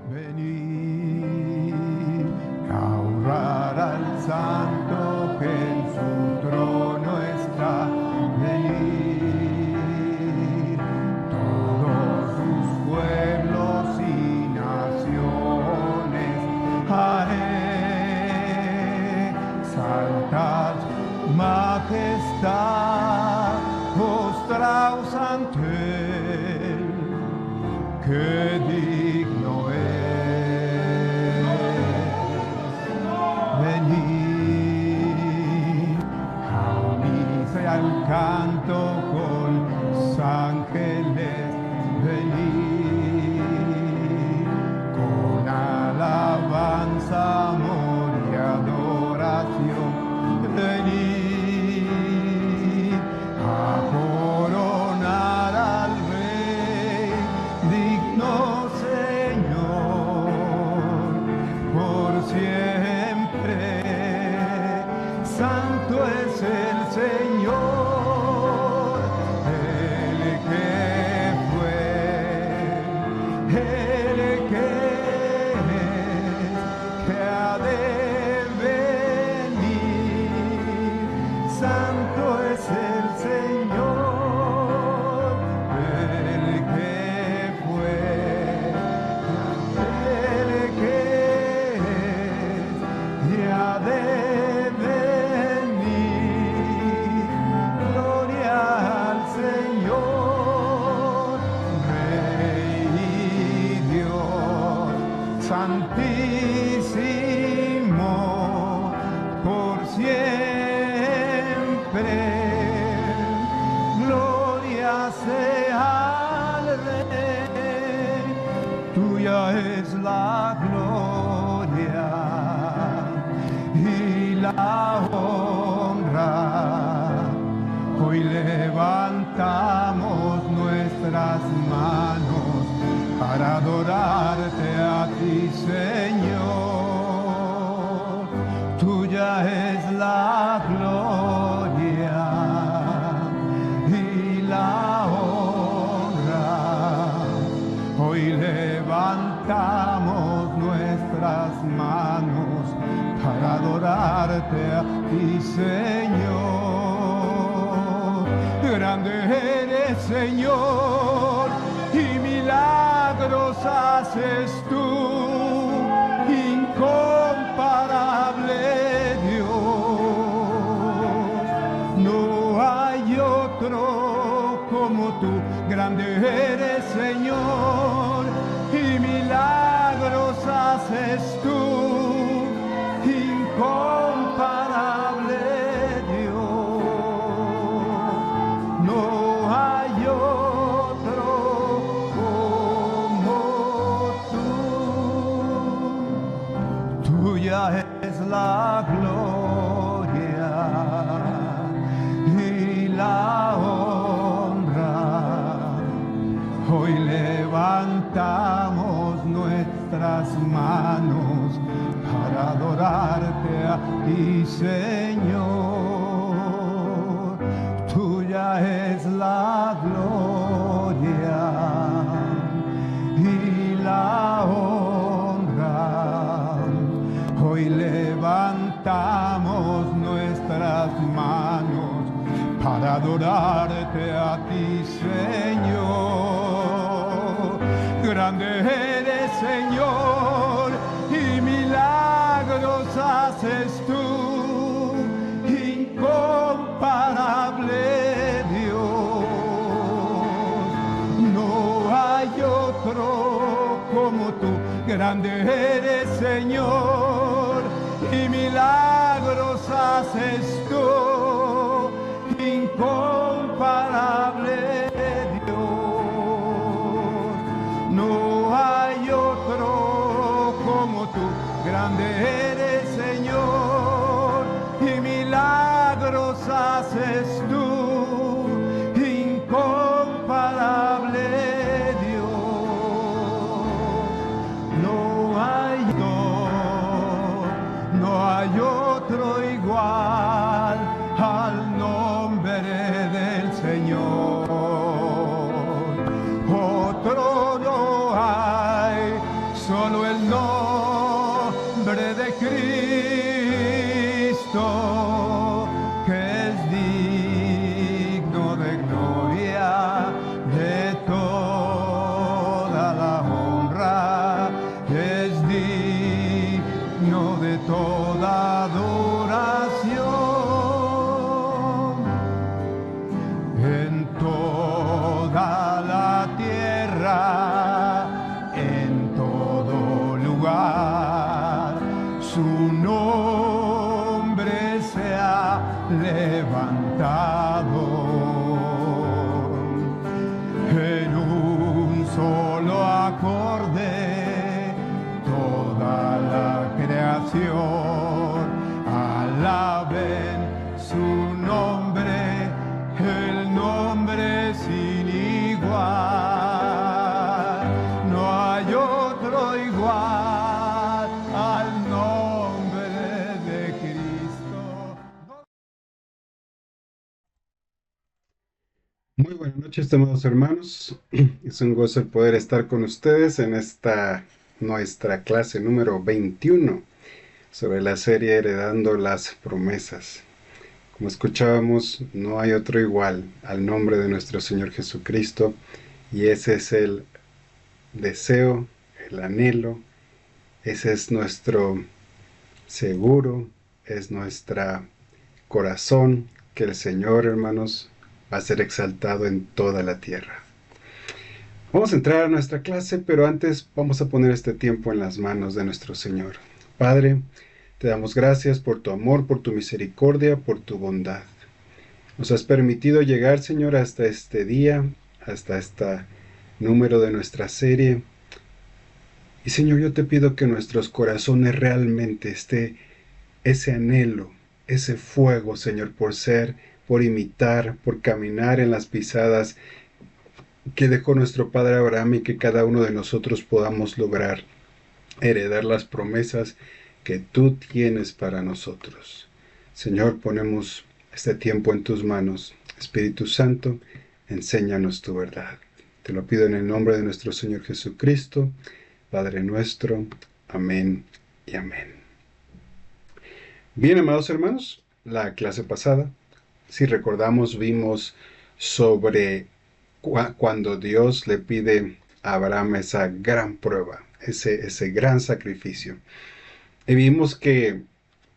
Venid a honrar al Santo que en su trono está. Venid todos sus pueblos y naciones a él. Saltad majestad, postraos ante él, que digno es. Venid a unirse al canto con los ángeles. Venid con alabanza, amor y adoración. Venid a coronar al Rey, digno Señor, por siempre. Santo es el Señor, el que fue, el que es, que ha de venir. Santo es el Señor, el que fue, el que es, y ha de venir. Gloria al Señor, Rey y Dios, Santísimo, por siempre. Gloria sea al Rey, tuya es la gloria y la honra. Hoy levantamos nuestras manos para adorarte a ti, Señor. Tuya es la gloria y la honra. Hoy levantamos nuestras manos para adorarte a ti, Señor. Grande eres, Señor, y milagros haces tú, incomparable Dios. No hay otro como tú. Grande eres, Señor, y milagros haces tú, incomparable Dios. No hay otro como tú. Tuya es la gloria y la honra. Hoy levantamos nuestras manos para adorarte a ti, Señor. Tuya es la gloria y la honra. Hoy levantamos nuestras manos para adorarte a ti, Señor. Grande eres, Señor, y milagros haces tú, incomparable Dios. No hay otro como tú. Grande eres, Señor, y milagros haces tú, incomparable Dios. No hay otro como tú. Grande eres, Señor, y milagros haces tú, incomparable Dios. No hay otro igual al nombre del Señor. Otro no hay solo el nombre de Cristo, que es digno de gloria, de toda la honra, es digno de toda adoración. En toda la tierra, en todo lugar, su nombre se ha levantado. En un solo acorde, toda la creación alaben su nombre, el nombre sin igual. No hay otro igual al nombre de Cristo. Muy buenas noches, estimados hermanos. Es un gozo el poder estar con ustedes en esta nuestra clase número 21 sobre la serie Heredando las Promesas. Como escuchábamos, no hay otro igual al nombre de nuestro Señor Jesucristo, y ese es el deseo, el anhelo, ese es nuestro seguro, es nuestro corazón, que el Señor, hermanos, va a ser exaltado en toda la tierra. Vamos a entrar a nuestra clase, pero antes vamos a poner este tiempo en las manos de nuestro Señor. Padre, te damos gracias por tu amor, por tu misericordia, por tu bondad. Nos has permitido llegar, Señor, hasta este día, hasta este número de nuestra serie. Y, Señor, yo te pido que en nuestros corazones realmente esté ese anhelo, ese fuego, Señor, por ser, por imitar, por caminar en las pisadas que dejó nuestro Padre Abraham, y que cada uno de nosotros podamos lograr heredar las promesas que tú tienes para nosotros. Señor, ponemos este tiempo en tus manos. Espíritu Santo, enséñanos tu verdad. Te lo pido en el nombre de nuestro Señor Jesucristo, Padre nuestro. Amén y amén. Bien, amados hermanos, la clase pasada, si recordamos, vimos sobre cuando Dios le pide a Abraham esa gran prueba, ese gran sacrificio. Y vimos que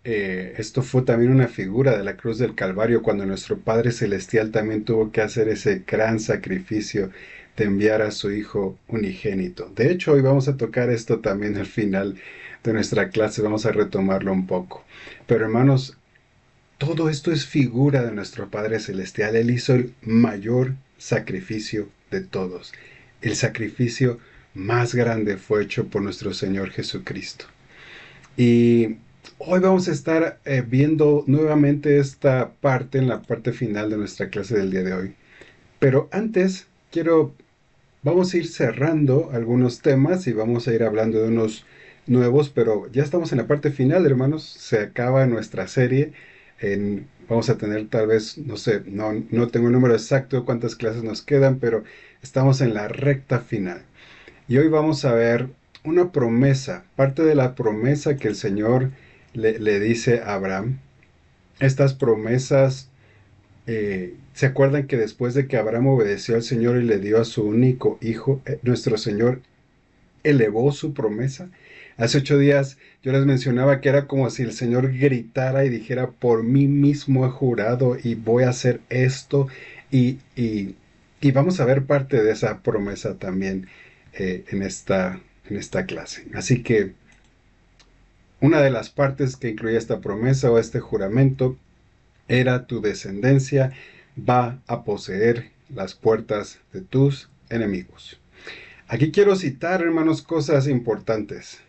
esto fue también una figura de la cruz del Calvario, cuando nuestro Padre Celestial también tuvo que hacer ese gran sacrificio de enviar a su Hijo unigénito. De hecho, hoy vamos a tocar esto también al final de nuestra clase, vamos a retomarlo un poco. Pero hermanos, todo esto es figura de nuestro Padre Celestial. Él hizo el mayor sacrificio de todos. El sacrificio más grande fue hecho por nuestro Señor Jesucristo. Y hoy vamos a estar viendo nuevamente esta parte en la parte final de nuestra clase del día de hoy. Pero antes vamos a ir cerrando algunos temas y vamos a ir hablando de unos nuevos, pero ya estamos en la parte final, hermanos. Se acaba nuestra serie. Vamos a tener tal vez, no sé, no tengo el número exacto de cuántas clases nos quedan, pero estamos en la recta final. Y hoy vamos a ver una promesa, parte de la promesa que el Señor le dice a Abraham. Estas promesas, ¿se acuerdan que después de que Abraham obedeció al Señor y le dio a su único hijo, nuestro Señor elevó su promesa? Hace 8 días yo les mencionaba que era como si el Señor gritara y dijera: por mí mismo he jurado y voy a hacer esto. Y vamos a ver parte de esa promesa también en esta clase. Así que una de las partes que incluía esta promesa o este juramento era: tu descendencia va a poseer las puertas de tus enemigos. Aquí quiero citar, hermanos, cosas importantes.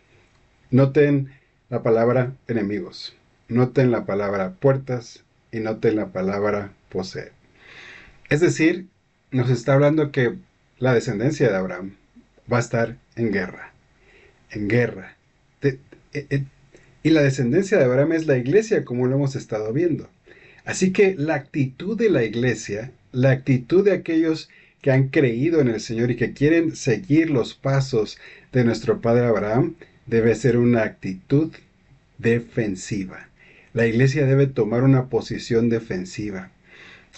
Noten la palabra enemigos, noten la palabra puertas y noten la palabra poseer. Es decir, nos está hablando que la descendencia de Abraham va a estar en guerra. En guerra. Y la descendencia de Abraham es la iglesia, como lo hemos estado viendo. Así que la actitud de la iglesia, la actitud de aquellos que han creído en el Señor y que quieren seguir los pasos de nuestro padre Abraham, debe ser una actitud defensiva. La iglesia debe tomar una posición defensiva.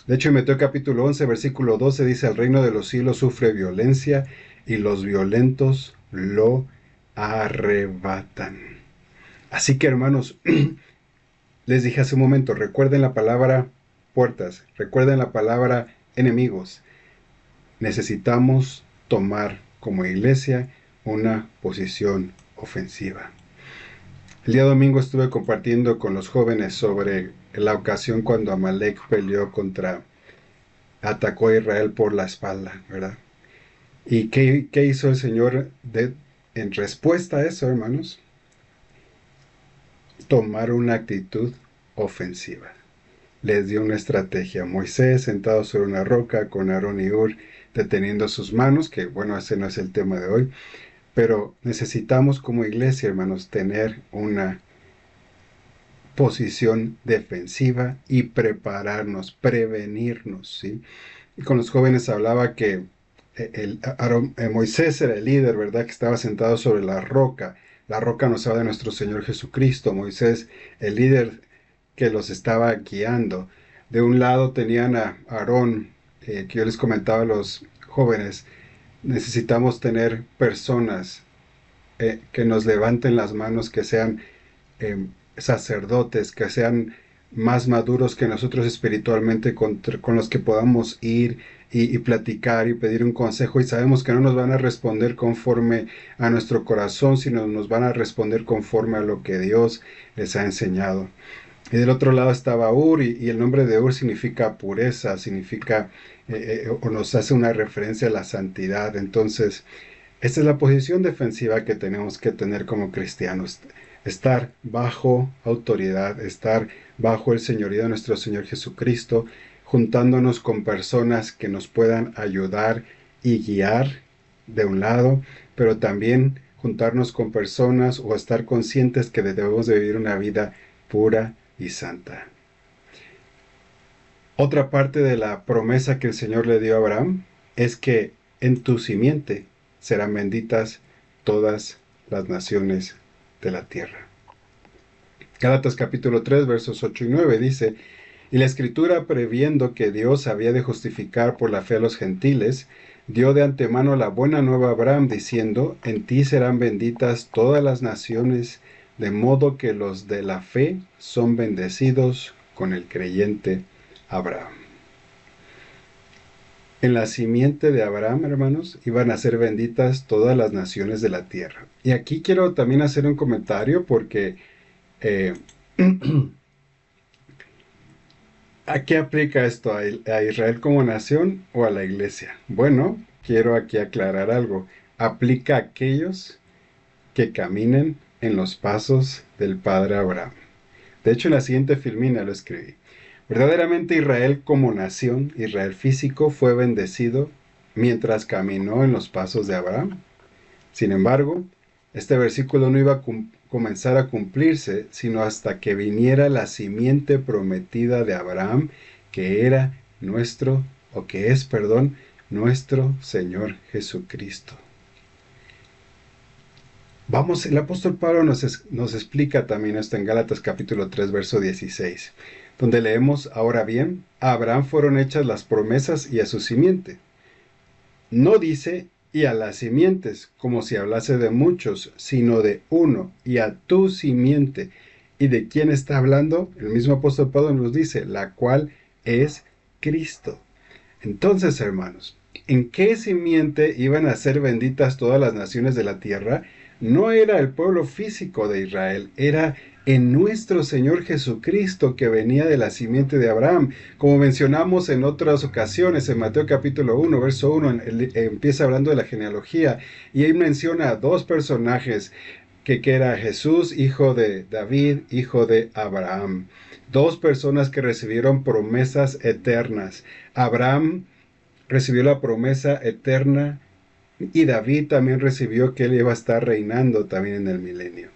De hecho, en Mateo capítulo 11, versículo 12 dice: el reino de los cielos sufre violencia y los violentos lo arrebatan. Así que, hermanos, les dije hace un momento, recuerden la palabra puertas, recuerden la palabra enemigos. Necesitamos tomar como iglesia una posición ofensiva. El día domingo estuve compartiendo con los jóvenes sobre la ocasión cuando Amalek atacó a Israel por la espalda, ¿verdad? ¿Y qué hizo el Señor en respuesta a eso, hermanos? Tomar una actitud ofensiva. Les dio una estrategia. Moisés sentado sobre una roca con Aarón y Hur deteniendo sus manos, que bueno, ese no es el tema de hoy, pero necesitamos como iglesia, hermanos, tener una posición defensiva y prepararnos, prevenirnos, ¿sí? Y con los jóvenes hablaba que Moisés era el líder, ¿verdad? Que estaba sentado sobre la roca. La roca nos habla de nuestro Señor Jesucristo. Moisés, el líder que los estaba guiando. De un lado tenían a Aarón, que yo les comentaba a los jóvenes. Necesitamos tener personas que nos levanten las manos, que sean sacerdotes, que sean más maduros que nosotros espiritualmente, con los que podamos ir y platicar y pedir un consejo, y sabemos que no nos van a responder conforme a nuestro corazón, sino nos van a responder conforme a lo que Dios les ha enseñado. Y del otro lado estaba Ur, y el nombre de Ur significa pureza, significa o nos hace una referencia a la santidad. Entonces, esta es la posición defensiva que tenemos que tener como cristianos. Estar bajo autoridad, estar bajo el señorío de nuestro Señor Jesucristo, juntándonos con personas que nos puedan ayudar y guiar de un lado, pero también juntarnos con personas o estar conscientes que debemos de vivir una vida pura y santa. Otra parte de la promesa que el Señor le dio a Abraham es que en tu simiente serán benditas todas las naciones de la tierra. Gálatas capítulo 3, versos 8 y 9 dice: y la Escritura, previendo que Dios había de justificar por la fe a los gentiles, dio de antemano la buena nueva a Abraham, diciendo: en ti serán benditas todas las naciones, de modo que los de la fe son bendecidos con el creyente Abraham. En la simiente de Abraham, hermanos, iban a ser benditas todas las naciones de la tierra. Y aquí quiero también hacer un comentario porque ¿a qué aplica esto? ¿A Israel como nación o a la iglesia? Bueno, quiero aquí aclarar algo. Aplica a aquellos que caminen en los pasos del padre Abraham. De hecho, en la siguiente filmina lo escribí. Verdaderamente Israel como nación, Israel físico, fue bendecido mientras caminó en los pasos de Abraham. Sin embargo, este versículo no iba a comenzar a cumplirse, sino hasta que viniera la simiente prometida de Abraham, que era nuestro Señor Jesucristo. Vamos, el apóstol Pablo nos explica también esto en Gálatas capítulo 3, verso 16, donde leemos: ahora bien, a Abraham fueron hechas las promesas y a su simiente. No dice y a las simientes, como si hablase de muchos, sino de uno, y a tu simiente. ¿Y de quién está hablando? El mismo apóstol Pablo nos dice: la cual es Cristo. Entonces, hermanos, ¿en qué simiente iban a ser benditas todas las naciones de la tierra? No era el pueblo físico de Israel, era en nuestro Señor Jesucristo, que venía de la simiente de Abraham. Como mencionamos en otras ocasiones, en Mateo capítulo 1, verso 1, empieza hablando de la genealogía, y ahí menciona a dos personajes, que era Jesús, hijo de David, hijo de Abraham. Dos personas que recibieron promesas eternas. Abraham recibió la promesa eterna, y David también recibió que él iba a estar reinando también en el milenio.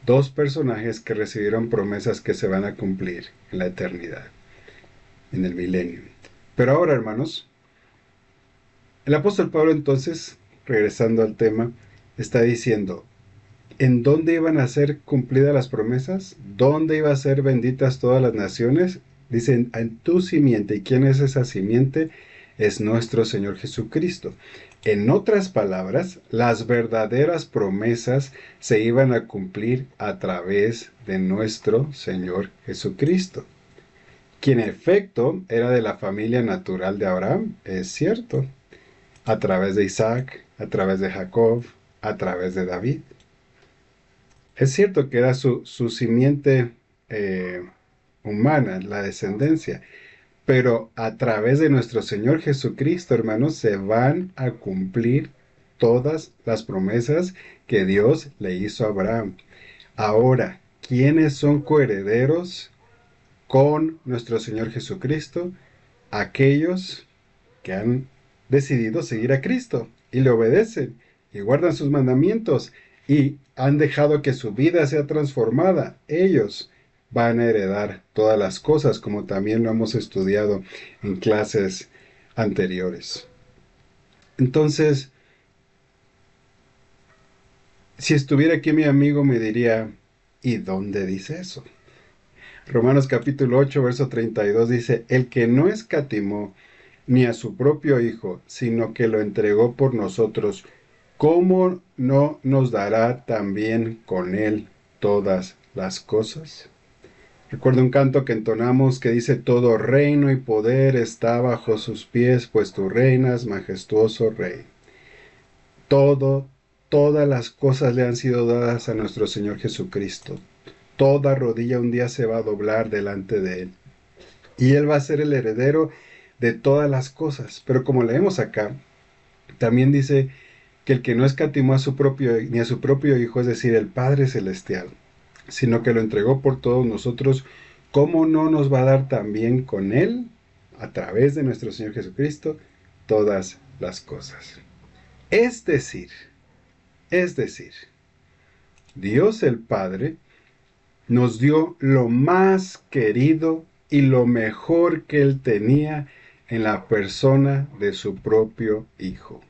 Dos personajes que recibieron promesas que se van a cumplir en la eternidad, en el milenio. Pero ahora, hermanos, El apóstol Pablo entonces, regresando al tema, está diciendo, ¿en dónde iban a ser cumplidas las promesas? ¿Dónde iban a ser benditas todas las naciones? Dicen, en tu simiente. ¿Y quién es esa simiente? Es nuestro Señor Jesucristo. En otras palabras, las verdaderas promesas se iban a cumplir a través de nuestro Señor Jesucristo, quien en efecto era de la familia natural de Abraham, es cierto, a través de Isaac, a través de Jacob, a través de David. Es cierto que era su simiente humana, la descendencia, pero a través de nuestro Señor Jesucristo, hermanos, se van a cumplir todas las promesas que Dios le hizo a Abraham. Ahora, ¿quiénes son coherederos con nuestro Señor Jesucristo? Aquellos que han decidido seguir a Cristo y le obedecen y guardan sus mandamientos y han dejado que su vida sea transformada. Ellos van a heredar todas las cosas, como también lo hemos estudiado en clases anteriores. Entonces, si estuviera aquí mi amigo me diría, ¿y dónde dice eso? Romanos capítulo 8, verso 32 dice, el que no escatimó ni a su propio Hijo, sino que lo entregó por nosotros, ¿cómo no nos dará también con él todas las cosas? Recuerdo un canto que entonamos que dice, todo reino y poder está bajo sus pies, pues tú reinas, majestuoso Rey. Todas las cosas le han sido dadas a nuestro Señor Jesucristo. Toda rodilla un día se va a doblar delante de Él. Y Él va a ser el heredero de todas las cosas. Pero como leemos acá, también dice que el que no escatimó ni a su propio Hijo, es decir, el Padre Celestial, sino que lo entregó por todos nosotros, ¿cómo no nos va a dar también con Él, a través de nuestro Señor Jesucristo, todas las cosas? Es decir, Dios el Padre nos dio lo más querido y lo mejor que Él tenía en la persona de su propio Hijo.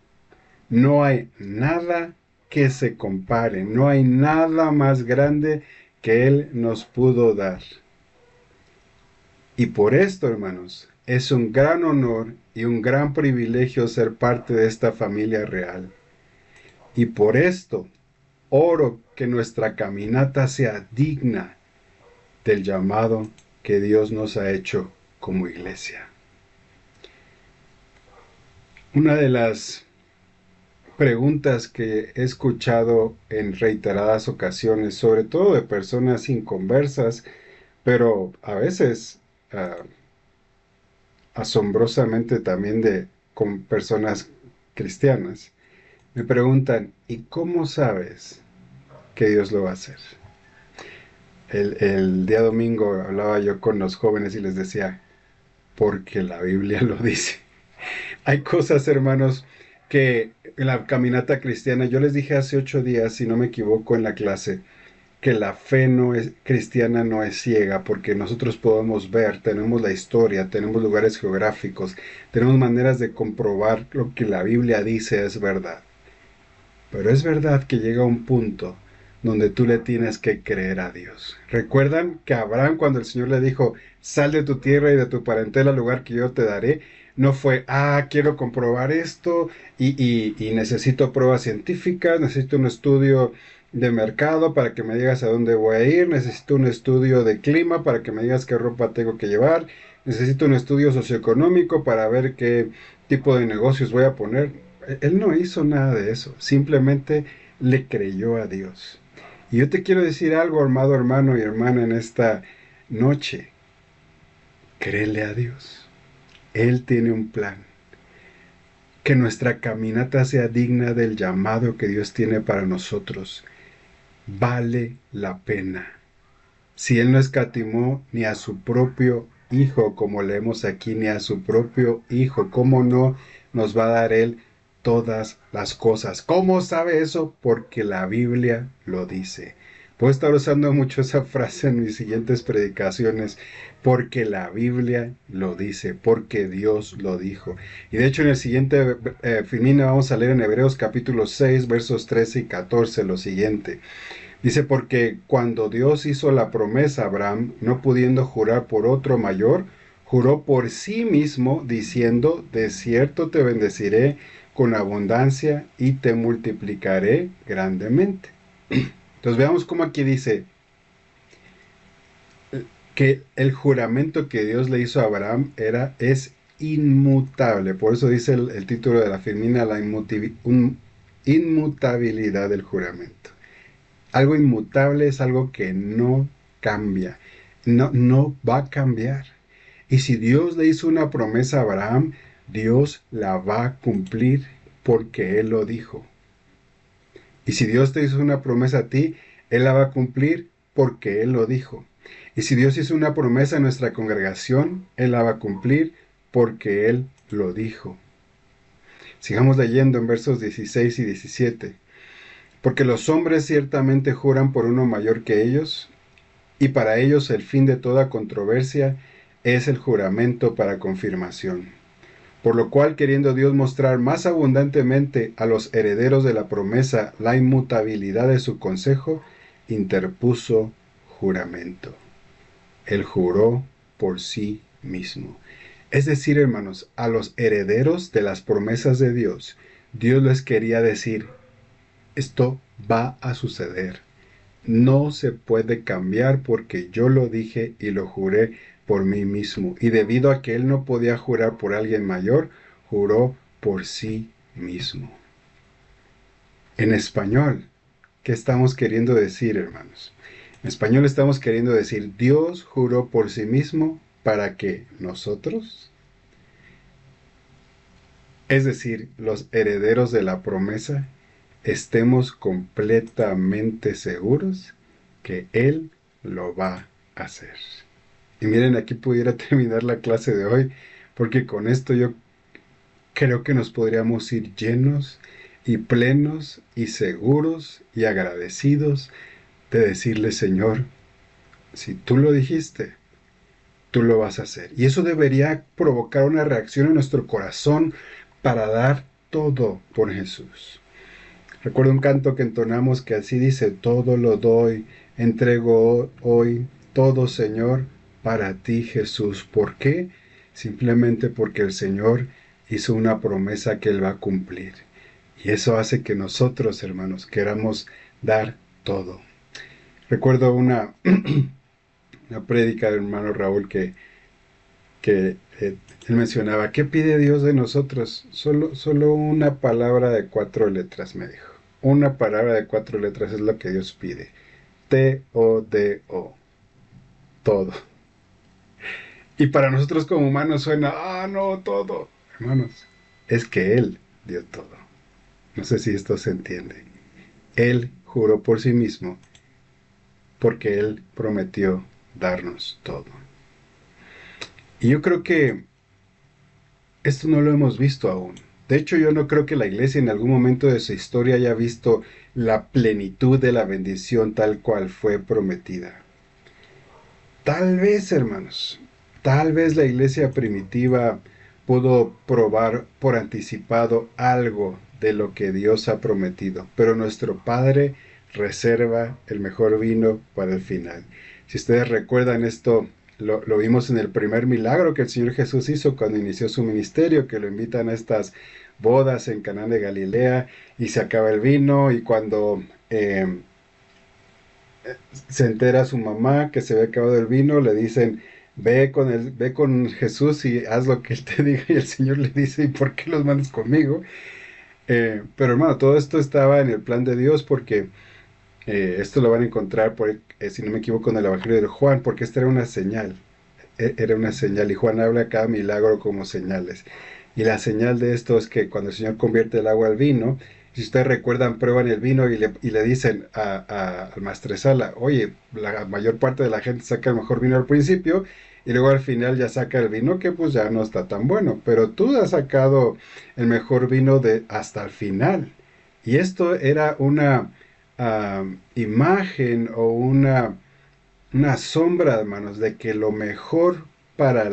No hay nada que se compare, no hay nada más grande que Él nos pudo dar. Y por esto, hermanos, es un gran honor y un gran privilegio ser parte de esta familia real. Y por esto, oro que nuestra caminata sea digna del llamado que Dios nos ha hecho como iglesia. Una de las preguntas que he escuchado en reiteradas ocasiones, sobre todo de personas inconversas, pero a veces asombrosamente también con personas cristianas, me preguntan, ¿y cómo sabes que Dios lo va a hacer? El día domingo hablaba yo con los jóvenes y les decía, porque la Biblia lo dice. Hay cosas, hermanos, que en la caminata cristiana, yo les dije hace 8 días, si no me equivoco en la clase, que la fe cristiana no es ciega, porque nosotros podemos ver, tenemos la historia, tenemos lugares geográficos, tenemos maneras de comprobar lo que la Biblia dice es verdad. Pero es verdad que llega un punto donde tú le tienes que creer a Dios. ¿Recuerdan que Abraham, cuando el Señor le dijo, sal de tu tierra y de tu parentela al lugar que yo te daré? No fue, quiero comprobar esto y necesito pruebas científicas, necesito un estudio de mercado para que me digas a dónde voy a ir, necesito un estudio de clima para que me digas qué ropa tengo que llevar, necesito un estudio socioeconómico para ver qué tipo de negocios voy a poner. Él no hizo nada de eso, simplemente le creyó a Dios. Y yo te quiero decir algo, amado hermano y hermana, en esta noche. Créele a Dios. Él tiene un plan. Que nuestra caminata sea digna del llamado que Dios tiene para nosotros. Vale la pena. Si Él no escatimó ni a su propio Hijo, como leemos aquí, ni a su propio Hijo, ¿cómo no nos va a dar Él todas las cosas? ¿Cómo sabe eso? Porque la Biblia lo dice. Puedo estar usando mucho esa frase en mis siguientes predicaciones, porque la Biblia lo dice, porque Dios lo dijo. Y de hecho en el siguiente Filmina vamos a leer en Hebreos capítulo 6, versos 13 y 14 lo siguiente. Dice, porque cuando Dios hizo la promesa a Abraham, no pudiendo jurar por otro mayor, juró por sí mismo, diciendo, de cierto te bendeciré con abundancia y te multiplicaré grandemente. Entonces veamos cómo aquí dice que el juramento que Dios le hizo a Abraham es inmutable. Por eso dice el título de la Filmina, la inmutabilidad del juramento. Algo inmutable es algo que no cambia, no va a cambiar. Y si Dios le hizo una promesa a Abraham, Dios la va a cumplir porque Él lo dijo. Y si Dios te hizo una promesa a ti, Él la va a cumplir porque Él lo dijo. Y si Dios hizo una promesa a nuestra congregación, Él la va a cumplir porque Él lo dijo. Sigamos leyendo en versos 16 y 17. Porque los hombres ciertamente juran por uno mayor que ellos, y para ellos el fin de toda controversia es el juramento para confirmación. Por lo cual, queriendo Dios mostrar más abundantemente a los herederos de la promesa la inmutabilidad de su consejo, interpuso juramento. Él juró por sí mismo. Es decir, hermanos, a los herederos de las promesas de Dios, Dios les quería decir, esto va a suceder. No se puede cambiar porque yo lo dije y lo juré por mí mismo. Y debido a que él no podía jurar por alguien mayor, juró por sí mismo. En español, ¿qué estamos queriendo decir, hermanos? En español estamos queriendo decir, Dios juró por sí mismo para que nosotros, es decir, los herederos de la promesa, estemos completamente seguros que Él lo va a hacer. Y miren, aquí pudiera terminar la clase de hoy, porque con esto yo creo que nos podríamos ir llenos y plenos y seguros y agradecidos de decirle, Señor, si tú lo dijiste, tú lo vas a hacer. Y eso debería provocar una reacción en nuestro corazón para dar todo por Jesús. Recuerdo un canto que entonamos que así dice, todo lo doy, entrego hoy, todo Señor, para ti Jesús. ¿Por qué? Simplemente porque el Señor hizo una promesa que Él va a cumplir. Y eso hace que nosotros, hermanos, queramos dar todo. Recuerdo una prédica del hermano Raúl que él mencionaba, ¿qué pide Dios de nosotros? Solo una palabra de 4 letras, me dijo. Una palabra de 4 letras es lo que Dios pide. T-O-D-O. Todo. Y para nosotros como humanos suena, no, todo. Hermanos, es que Él dio todo. No sé si esto se entiende. Él juró por sí mismo porque Él prometió darnos todo. Y yo creo que esto no lo hemos visto aún. De hecho, yo no creo que la iglesia en algún momento de su historia haya visto la plenitud de la bendición tal cual fue prometida. Tal vez, hermanos, tal vez la iglesia primitiva pudo probar por anticipado algo de lo que Dios ha prometido, pero nuestro Padre reserva el mejor vino para el final. Si ustedes recuerdan esto, lo vimos en el primer milagro que el Señor Jesús hizo cuando inició su ministerio, que lo invitan a estas bodas en Caná de Galilea y se acaba el vino, y cuando se entera su mamá que se había acabado el vino, le dicen, ve con Jesús y haz lo que Él te diga, y el Señor le dice, ¿y por qué los mandas conmigo? Pero hermano, todo esto estaba en el plan de Dios porque esto lo van a encontrar, si no me equivoco, en el Evangelio de Juan, porque esta era una señal. Era una señal, y Juan habla cada milagro como señales. Y la señal de esto es que cuando el Señor convierte el agua al vino, si ustedes recuerdan, prueban el vino y le dicen al maestresala, oye, la mayor parte de la gente saca el mejor vino al principio, y luego al final ya saca el vino que pues ya no está tan bueno, pero tú has sacado el mejor vino hasta el final. Y esto era una imagen o una sombra, hermanos, de que lo mejor para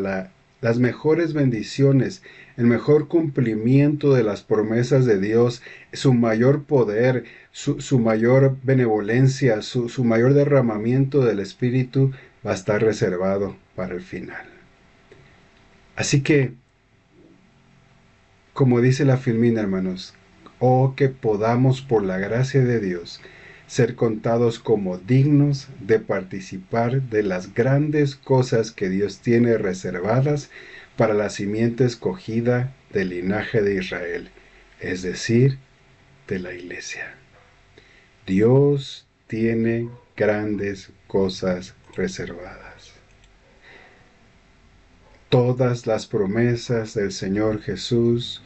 las mejores bendiciones, el mejor cumplimiento de las promesas de Dios, su mayor poder, su mayor benevolencia, su mayor derramamiento del Espíritu va a estar reservado para el final. Así que, como dice la Filmina, hermanos, oh que podamos por la gracia de Dios ser contados como dignos de participar de las grandes cosas que Dios tiene reservadas para la simiente escogida del linaje de Israel, es decir, de la iglesia. Dios tiene grandes cosas reservadas. Todas las promesas del Señor Jesús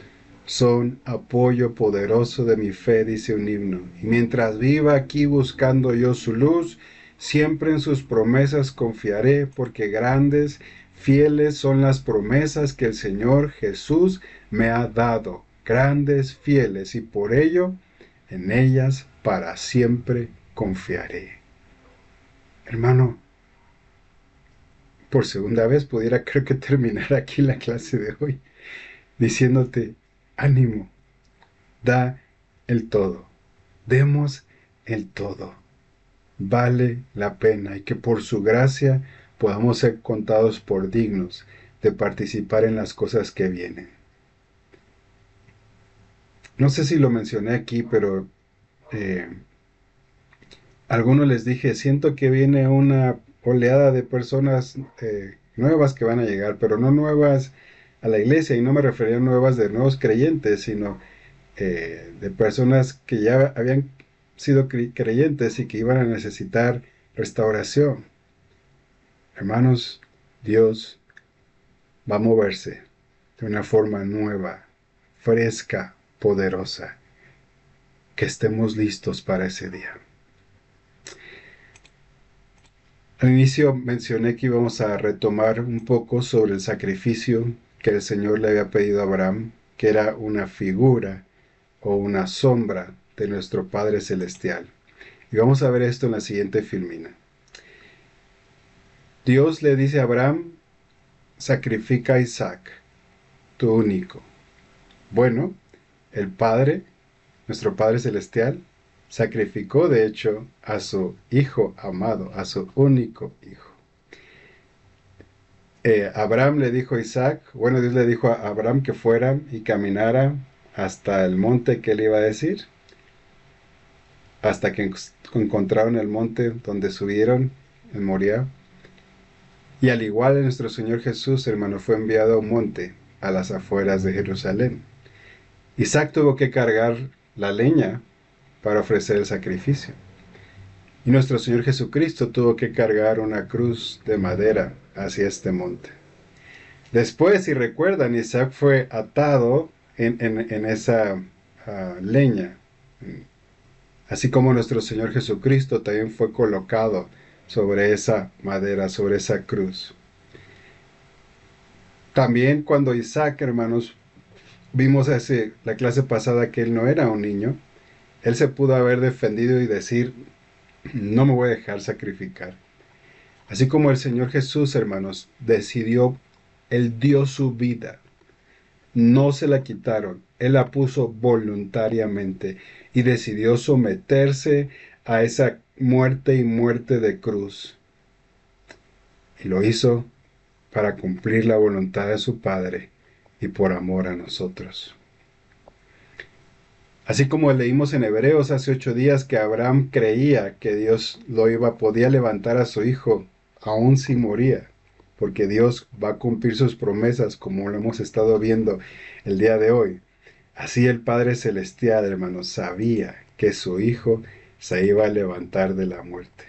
son apoyo poderoso de mi fe, dice un himno. Y mientras viva aquí buscando yo su luz, siempre en sus promesas confiaré, porque grandes, fieles son las promesas que el Señor Jesús me ha dado. Grandes, fieles, y por ello en ellas para siempre confiaré. Hermano, por segunda vez pudiera creo que terminar aquí la clase de hoy diciéndote, ánimo, da el todo, demos el todo, vale la pena y que por su gracia podamos ser contados por dignos de participar en las cosas que vienen. No sé si lo mencioné aquí, pero a algunos les dije, siento que viene una oleada de personas nuevas que van a llegar, pero no nuevas a la iglesia, y no me refería a nuevas de nuevos creyentes, sino de personas que ya habían sido creyentes y que iban a necesitar restauración. Hermanos, Dios va a moverse de una forma nueva, fresca, poderosa. Que estemos listos para ese día. Al inicio mencioné que íbamos a retomar un poco sobre el sacrificio que el Señor le había pedido a Abraham, que era una figura o una sombra de nuestro Padre Celestial. Y vamos a ver esto en la siguiente filmina. Dios le dice a Abraham, sacrifica a Isaac, tu único. Bueno, el Padre, nuestro Padre Celestial, sacrificó de hecho a su hijo amado, a su único hijo. Abraham le dijo a Isaac, bueno, Dios le dijo a Abraham que fuera y caminara hasta el monte que él iba a decir, hasta que encontraron el monte donde subieron en Moriah. Y al igual de nuestro Señor Jesús, hermano, fue enviado a un monte a las afueras de Jerusalén. Isaac tuvo que cargar la leña para ofrecer el sacrificio. Y nuestro Señor Jesucristo tuvo que cargar una cruz de madera hacia este monte. Después, si recuerdan, Isaac fue atado en esa leña. Así como nuestro Señor Jesucristo también fue colocado sobre esa madera, sobre esa cruz. También cuando Isaac, hermanos, vimos la clase pasada que él no era un niño, él se pudo haber defendido y decir, no me voy a dejar sacrificar. Así como el Señor Jesús, hermanos, decidió, él dio su vida. No se la quitaron, él la puso voluntariamente y decidió someterse a esa muerte y muerte de cruz. Y lo hizo para cumplir la voluntad de su Padre y por amor a nosotros. Así como leímos en Hebreos hace 8 días que Abraham creía que Dios podía levantar a su hijo aún si moría, porque Dios va a cumplir sus promesas como lo hemos estado viendo el día de hoy. Así el Padre Celestial, hermanos, sabía que su hijo se iba a levantar de la muerte.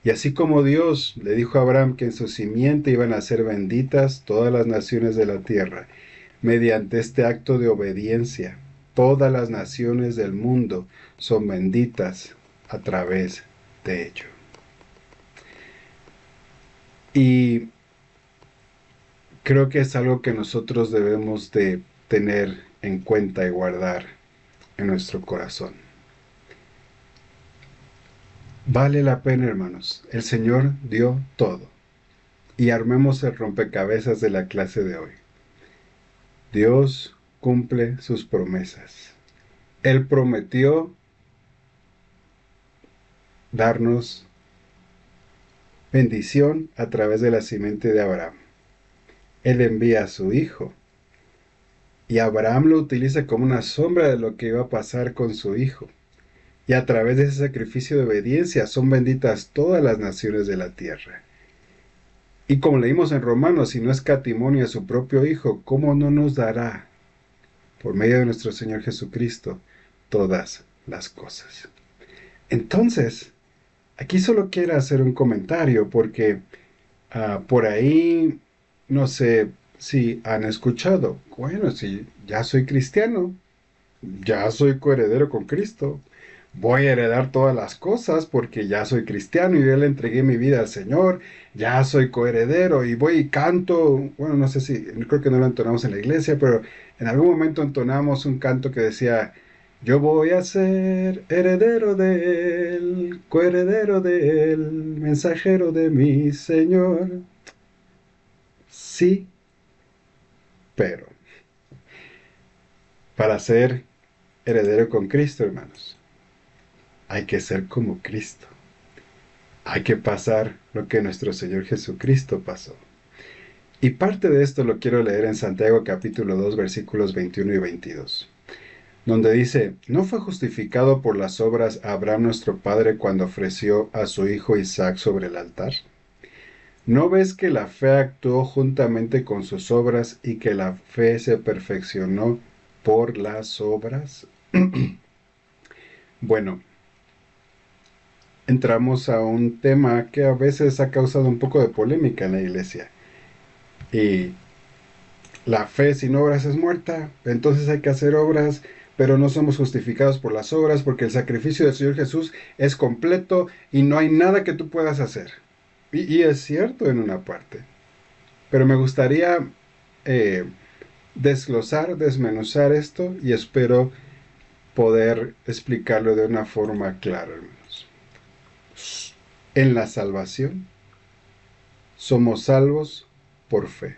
Y así como Dios le dijo a Abraham que en su simiente iban a ser benditas todas las naciones de la tierra, mediante este acto de obediencia, todas las naciones del mundo son benditas a través de ello. Y creo que es algo que nosotros debemos de tener en cuenta y guardar en nuestro corazón. Vale la pena, hermanos. El Señor dio todo. Y armemos el rompecabezas de la clase de hoy. Dios cumple sus promesas. Él prometió darnos bendición a través de la simiente de Abraham. Él envía a su hijo. Y Abraham lo utiliza como una sombra de lo que iba a pasar con su hijo. Y a través de ese sacrificio de obediencia son benditas todas las naciones de la tierra. Y como leímos en Romanos, si no escatimó a su propio hijo, ¿cómo no nos dará, por medio de nuestro Señor Jesucristo, todas las cosas? Entonces, aquí solo quiero hacer un comentario porque por ahí, no sé si han escuchado, bueno, si ya soy cristiano, ya soy coheredero con Cristo, voy a heredar todas las cosas porque ya soy cristiano y yo le entregué mi vida al Señor, ya soy coheredero y voy y canto, bueno, no sé si, creo que no lo entonamos en la iglesia, pero en algún momento entonamos un canto que decía, yo voy a ser heredero de él, coheredero de él, mensajero de mi Señor. Sí, pero para ser heredero con Cristo, hermanos, hay que ser como Cristo. Hay que pasar lo que nuestro Señor Jesucristo pasó. Y parte de esto lo quiero leer en Santiago capítulo 2 versículos 21 y 22, donde dice, ¿no fue justificado por las obras Abraham nuestro padre cuando ofreció a su hijo Isaac sobre el altar? ¿No ves que la fe actuó juntamente con sus obras y que la fe se perfeccionó por las obras? Bueno, entramos a un tema que a veces ha causado un poco de polémica en la iglesia. Y la fe sin obras es muerta, entonces hay que hacer obras, pero no somos justificados por las obras porque el sacrificio del Señor Jesús es completo y no hay nada que tú puedas hacer. Y es cierto en una parte, pero me gustaría desglosar, desmenuzar esto y espero poder explicarlo de una forma clara, hermanos. En la salvación somos salvos por fe.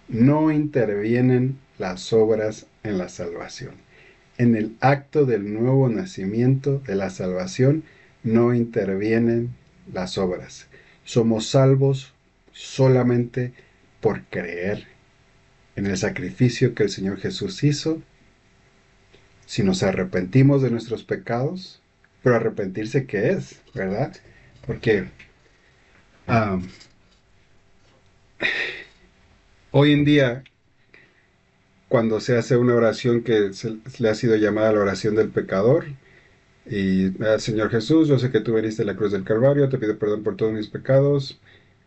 No intervienen las obras en la salvación. En el acto del nuevo nacimiento de la salvación no intervienen las obras. Somos salvos solamente por creer en el sacrificio que el Señor Jesús hizo. Si nos arrepentimos de nuestros pecados, pero arrepentirse, ¿qué es? ¿Verdad? Porque hoy en día, cuando se hace una oración que le ha sido llamada la oración del pecador, y Señor Jesús, yo sé que tú veniste a la cruz del Calvario, te pido perdón por todos mis pecados,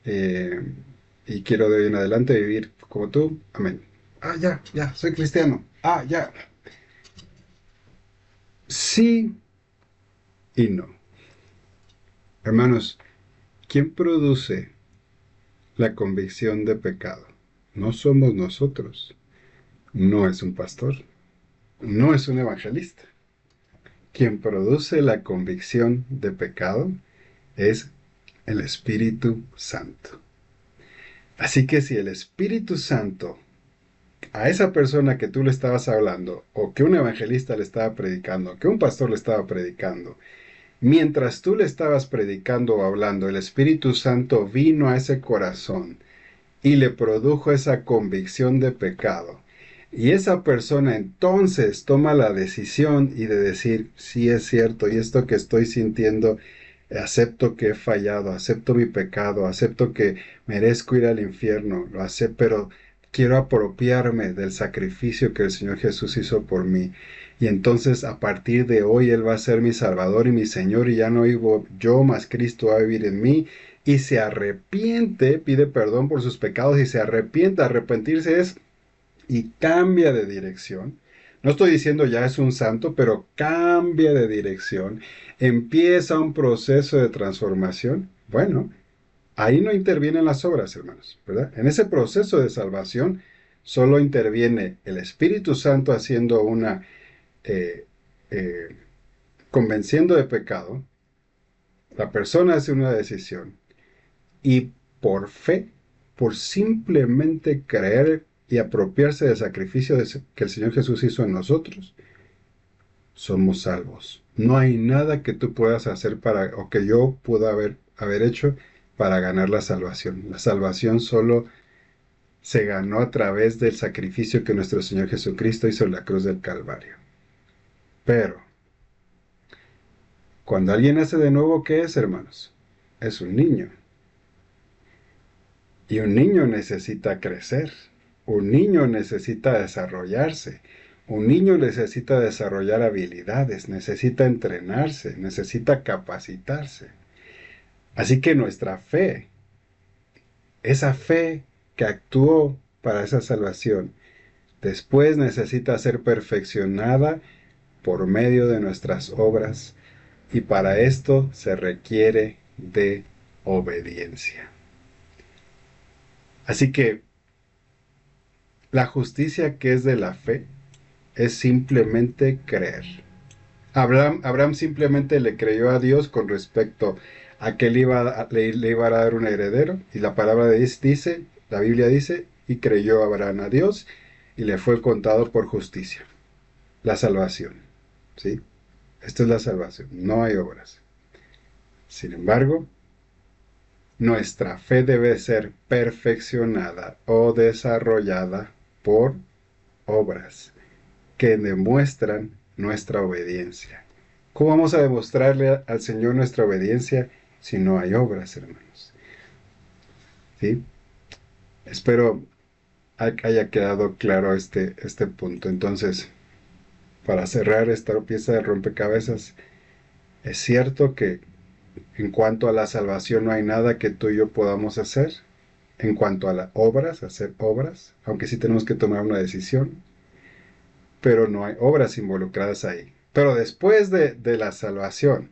eh, y quiero de hoy en adelante vivir como tú. Amén. Ya, soy cristiano. Ya. Sí y no. Hermanos, ¿quién produce la convicción de pecado? No somos nosotros. No es un pastor. No es un evangelista. Quien produce la convicción de pecado es el Espíritu Santo. Así que si el Espíritu Santo a esa persona que tú le estabas hablando, o que un evangelista le estaba predicando, que un pastor le estaba predicando, mientras tú le estabas predicando o hablando, el Espíritu Santo vino a ese corazón y le produjo esa convicción de pecado. Y esa persona entonces toma la decisión y de decir, sí es cierto, y esto que estoy sintiendo, acepto que he fallado, acepto mi pecado, acepto que merezco ir al infierno, lo acepto, pero quiero apropiarme del sacrificio que el Señor Jesús hizo por mí. Y entonces a partir de hoy Él va a ser mi Salvador y mi Señor, y ya no vivo yo, mas Cristo va a vivir en mí. Y se arrepiente, pide perdón por sus pecados y se arrepiente. Arrepentirse es y cambia de dirección. No estoy diciendo ya es un santo, pero cambia de dirección. Empieza un proceso de transformación. Bueno, ahí no intervienen las obras, hermanos, ¿verdad? En ese proceso de salvación solo interviene el Espíritu Santo haciendo una, eh, convenciendo de pecado, la persona hace una decisión y por fe, por simplemente creer y apropiarse del sacrificio que el Señor Jesús hizo en nosotros, somos salvos. No hay nada que tú puedas hacer o que yo pueda haber hecho para ganar la salvación. La salvación solo se ganó a través del sacrificio que nuestro Señor Jesucristo hizo en la cruz del Calvario. Pero, cuando alguien nace de nuevo, ¿qué es, hermanos? Es un niño. Y un niño necesita crecer. Un niño necesita desarrollarse. Un niño necesita desarrollar habilidades, necesita entrenarse, necesita capacitarse. Así que nuestra fe, esa fe que actuó para esa salvación, después necesita ser perfeccionada por medio de nuestras obras, y para esto se requiere de obediencia. Así que la justicia que es de la fe es simplemente creer. Abraham simplemente le creyó a Dios con respecto a que le iba a dar un heredero, y la palabra dice, la Biblia dice, y creyó Abraham a Dios y le fue contado por justicia. La salvación, ¿sí? Esto es la salvación, no hay obras. Sin embargo, nuestra fe debe ser perfeccionada o desarrollada por obras que demuestran nuestra obediencia. ¿Cómo vamos a demostrarle al Señor nuestra obediencia si no hay obras, hermanos? ¿Sí? Espero haya quedado claro este punto. Entonces, para cerrar esta pieza de rompecabezas, es cierto que en cuanto a la salvación no hay nada que tú y yo podamos hacer. En cuanto a las obras, hacer obras, aunque sí tenemos que tomar una decisión, pero no hay obras involucradas ahí. Pero después de la salvación,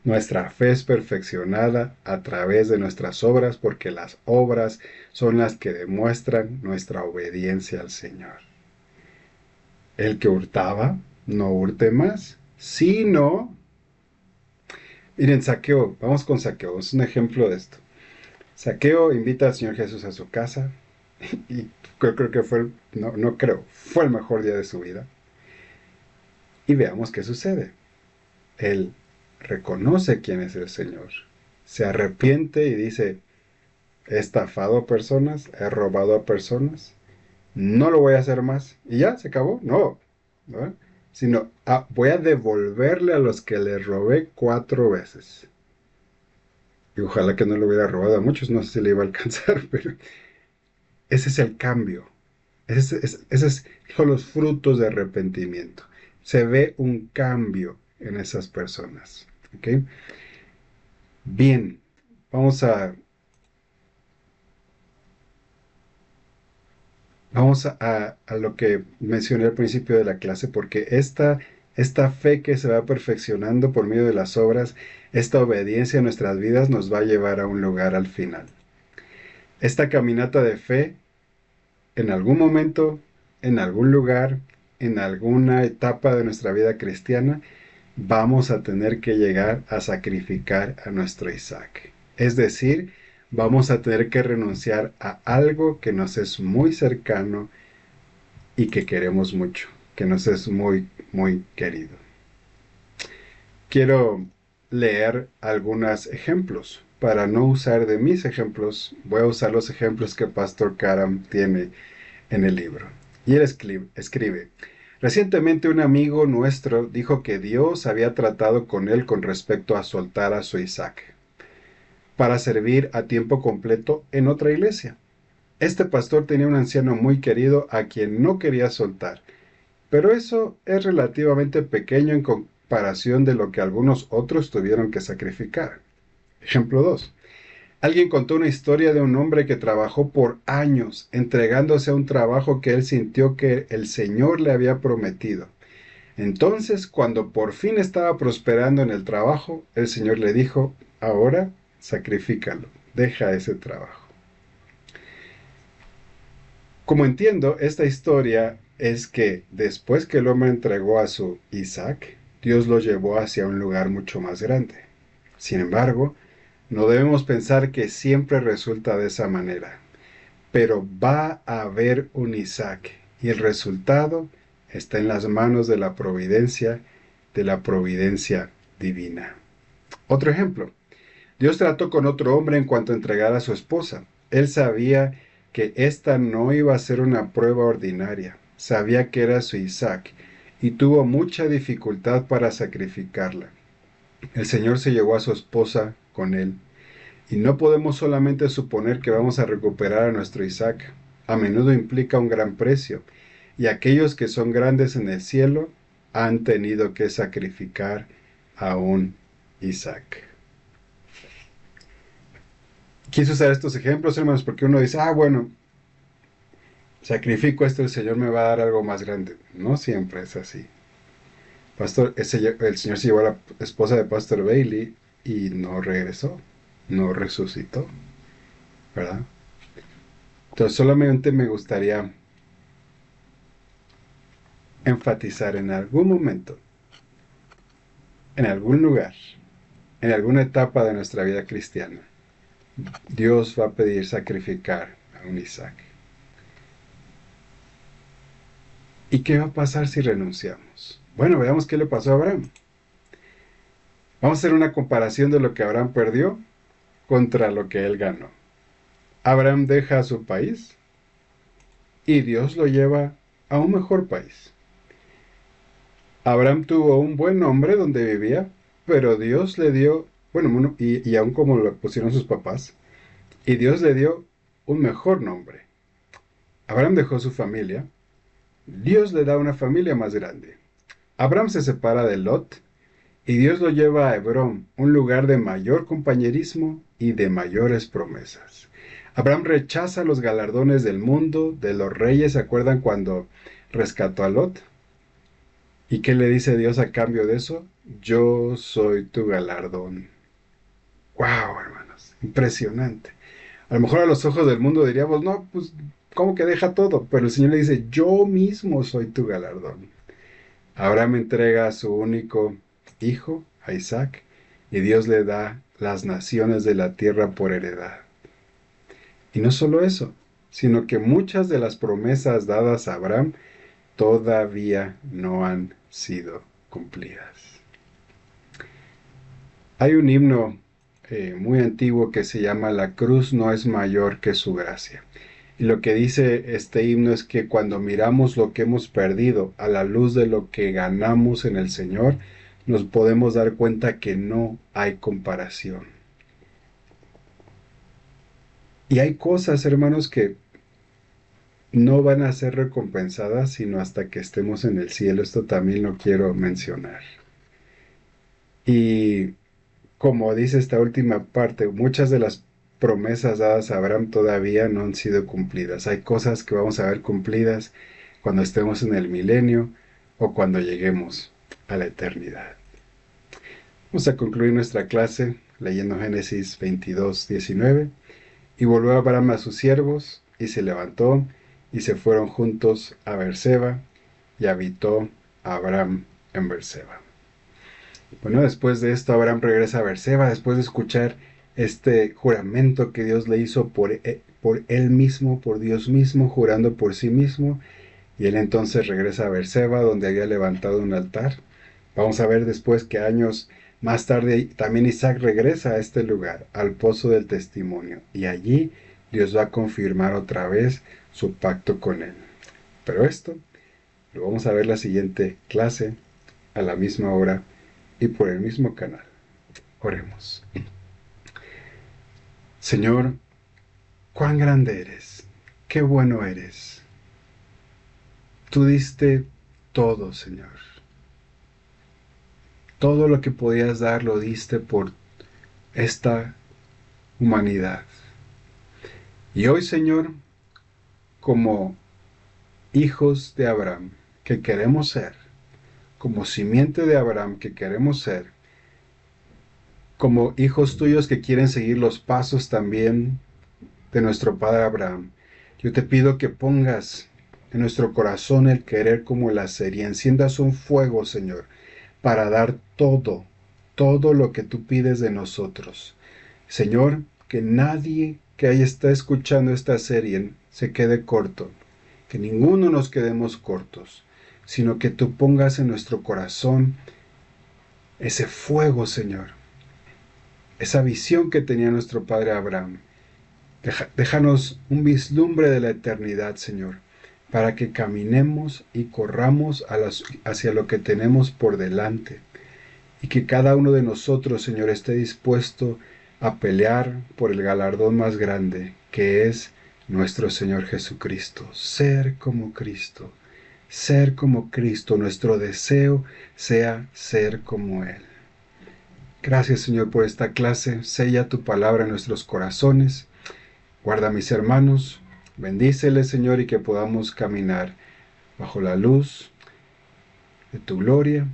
nuestra fe es perfeccionada a través de nuestras obras, porque las obras son las que demuestran nuestra obediencia al Señor. El que hurtaba, no hurte más, sino... Miren, Zaqueo, vamos con Zaqueo, es un ejemplo de esto. Zaqueo invita al Señor Jesús a su casa, y creo que fue el mejor día de su vida. Y veamos qué sucede. Él reconoce quién es el Señor, se arrepiente y dice: he estafado a personas, he robado a personas, no lo voy a hacer más. Y ya, se acabó. No, ¿no? Sino voy a devolverle a los que le robé 4 veces. Y ojalá que no le hubiera robado a muchos, no sé si le iba a alcanzar, pero ese es el cambio. Esos son los frutos de arrepentimiento. Se ve un cambio en esas personas. ¿Okay? Bien, vamos a lo que mencioné al principio de la clase, porque esta fe que se va perfeccionando por medio de las obras, esta obediencia en nuestras vidas nos va a llevar a un lugar al final. Esta caminata de fe, en algún momento, en algún lugar, en alguna etapa de nuestra vida cristiana, vamos a tener que llegar a sacrificar a nuestro Isaac. Es decir, vamos a tener que renunciar a algo que nos es muy cercano y que queremos mucho, que nos es muy, muy querido. Quiero leer algunos ejemplos. Para no usar de mis ejemplos, voy a usar los ejemplos que Pastor Karam tiene en el libro. Y él escribe: recientemente un amigo nuestro dijo que Dios había tratado con él con respecto a soltar a su Isaac para servir a tiempo completo en otra iglesia. Este pastor tenía un anciano muy querido a quien no quería soltar, pero eso es relativamente pequeño en comparación de lo que algunos otros tuvieron que sacrificar. Ejemplo 2. Alguien contó una historia de un hombre que trabajó por años entregándose a un trabajo que él sintió que el Señor le había prometido. Entonces, cuando por fin estaba prosperando en el trabajo, el Señor le dijo: ahora sacrifícalo, deja ese trabajo. Como entiendo, esta historia es que después que el hombre entregó a su Isaac, Dios lo llevó hacia un lugar mucho más grande. Sin embargo, no debemos pensar que siempre resulta de esa manera, pero va a haber un Isaac y el resultado está en las manos de la providencia divina. Otro ejemplo. Dios trató con otro hombre en cuanto a entregar a su esposa. Él sabía que esta no iba a ser una prueba ordinaria. Sabía que era su Isaac y tuvo mucha dificultad para sacrificarla. El Señor se llevó a su esposa con él. Y no podemos solamente suponer que vamos a recuperar a nuestro Isaac. A menudo implica un gran precio. Y aquellos que son grandes en el cielo han tenido que sacrificar a un Isaac. Quise usar estos ejemplos, hermanos, porque uno dice, bueno, sacrifico esto, el Señor me va a dar algo más grande. No siempre es así. El Señor se llevó a la esposa de Pastor Bailey y no regresó, no resucitó, ¿verdad? Entonces solamente me gustaría enfatizar en algún momento, en algún lugar, en alguna etapa de nuestra vida cristiana, Dios va a pedir sacrificar a un Isaac. ¿Y qué va a pasar si renunciamos? Bueno, veamos qué le pasó a Abraham. Vamos a hacer una comparación de lo que Abraham perdió contra lo que él ganó. Abraham deja su país y Dios lo lleva a un mejor país. Abraham tuvo un buen nombre donde vivía, pero Dios le dio, y aún como lo pusieron sus papás, y Dios le dio un mejor nombre. Abraham dejó su familia, Dios le da una familia más grande. Abraham se separa de Lot y Dios lo lleva a Hebrón, un lugar de mayor compañerismo y de mayores promesas. Abraham rechaza los galardones del mundo, de los reyes. ¿Se acuerdan cuando rescató a Lot? ¿Y qué le dice Dios a cambio de eso? Yo soy tu galardón. ¡Wow, hermanos! Impresionante. A lo mejor a los ojos del mundo diríamos, no, pues, ¿cómo que deja todo? Pero el Señor le dice, yo mismo soy tu galardón. Abraham entrega a su único hijo, a Isaac, y Dios le da las naciones de la tierra por heredad. Y no solo eso, sino que muchas de las promesas dadas a Abraham todavía no han sido cumplidas. Hay un himno muy antiguo que se llama La cruz no es mayor que su gracia. Y lo que dice este himno es que cuando miramos lo que hemos perdido a la luz de lo que ganamos en el Señor, nos podemos dar cuenta que no hay comparación. Y hay cosas, hermanos, que no van a ser recompensadas sino hasta que estemos en el cielo. Esto también lo quiero mencionar. Y como dice esta última parte, muchas de las promesas dadas a Abraham todavía no han sido cumplidas. Hay cosas que vamos a ver cumplidas cuando estemos en el milenio o cuando lleguemos a la eternidad. Vamos a concluir nuestra clase leyendo Génesis 22:19. Y volvió Abraham a sus siervos, y se levantó, y se fueron juntos a Beerseba, y habitó Abraham en Beerseba. Bueno, después de esto Abraham regresa a Beerseba, después de escuchar este juramento que Dios le hizo por él mismo, por Dios mismo, jurando por sí mismo, y él entonces regresa a Beerseba, donde había levantado un altar. Vamos a ver después que años más tarde también Isaac regresa a este lugar, al pozo del testimonio, y allí Dios va a confirmar otra vez su pacto con él. Pero esto lo vamos a ver la siguiente clase, a la misma hora y por el mismo canal. Oremos. Señor, cuán grande eres, qué bueno eres. Tú diste todo, Señor. Todo lo que podías dar lo diste por esta humanidad. Y hoy, Señor, como hijos de Abraham que queremos ser, como simiente de Abraham que queremos ser, como hijos tuyos que quieren seguir los pasos también de nuestro padre Abraham, yo te pido que pongas en nuestro corazón el querer como el hacer y enciendas un fuego, Señor, para dar todo todo lo que tú pides de nosotros. Señor, que nadie que haya está escuchando esta serie se quede corto, que ninguno nos quedemos cortos, sino que tú pongas en nuestro corazón ese fuego, Señor, esa visión que tenía nuestro padre Abraham. Déjanos un vislumbre de la eternidad, Señor, para que caminemos y corramos hacia lo que tenemos por delante, y que cada uno de nosotros, Señor, esté dispuesto a pelear por el galardón más grande, que es nuestro Señor Jesucristo. Ser como Cristo, ser como Cristo. Nuestro deseo sea ser como Él. Gracias, Señor, por esta clase. Sella tu palabra en nuestros corazones. Guarda a mis hermanos. Bendíceles, Señor, y que podamos caminar bajo la luz de tu gloria.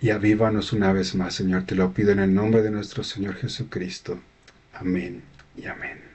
Y avívanos una vez más, Señor. Te lo pido en el nombre de nuestro Señor Jesucristo. Amén y amén.